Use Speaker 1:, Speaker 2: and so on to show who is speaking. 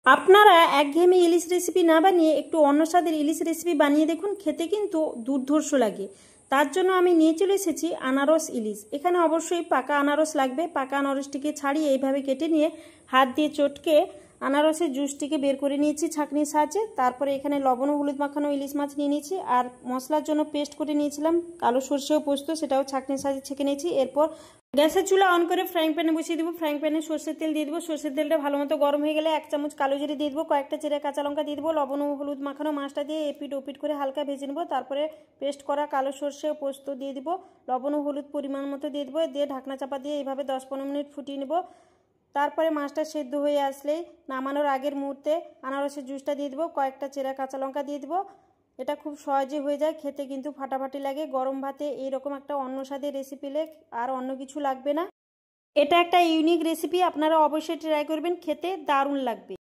Speaker 1: আপনারা একঘেয়েমি ইলিশ রেসিপি না বানিয়ে একটু অন্য স্বাদের ইলিশ রেসিপি বানিয়ে দেখুন, খেতে কিন্তু দুর্ধর্ষ লাগে। তার জন্য আমি নিয়ে চলে এসেছি আনারস ইলিশ। এখানে অবশ্যই পাকা আনারস লাগবে। পাকা আনারসটিকে ছাড়িয়ে এইভাবে কেটে নিয়ে হাত দিয়ে চটকে আনারসের জুসটিকে বের করে নিয়েছি ছাঁকনির সাহায্যে। তারপরে এখানে লবণ ও হলুদ মাখানো ইলিশ মাছ নিয়ে নিয়েছি, আর মশলার জন্য পেস্ট করে নিয়েছিলাম কালো সরষে ও পোস্ত, সেটাও ছাঁকনির সাহায্যে ছেঁকে নিয়েছি। এরপর গ্যাসের চুলা অন করে ফ্রাইং প্যানে বসিয়ে দেবো। ফ্রাইং প্যানে সর্ষের তেল দিয়ে দেবো। সর্ষের তেলটা ভালো মতো গরম হয়ে গেলে 1 চামচ কালো জিরে দিয়ে দেবো, কয়েকটা চিরা কাঁচা লঙ্কা দিয়ে দেবো, লবণ ও হলুদ মাখানো মাছটা দিয়ে এপিট ওপিট করে হালকা ভেজে নেবো। তারপরে পেস্ট করা কালো সর্ষে ও পোস্ত দিয়ে দিব, লবণ ও হলুদ পরিমাণ মতো দিয়ে দেবো, দিয়ে ঢাকনা চাপা দিয়ে এইভাবে 10-15 মিনিট ফুটিয়ে নেবো। তারপরে মাছটা সেদ্ধ হয়ে আসলেই নামানোর আগের মুহূর্তে আনারসের জুসটা দিয়ে দেবো, কয়েকটা চেরা কাঁচা লঙ্কা দিয়ে দেবো। এটা খুব সহজে হয়ে যায়, খেতে কিন্তু ফাটাফাটি লাগে। গরম ভাতে এইরকম একটা অন্য স্বাদের রেসিপি আর অন্য কিছু লাগবে না। এটা একটা ইউনিক রেসিপি, আপনারা অবশ্যই ট্রাই করবেন, খেতে দারুণ লাগবে।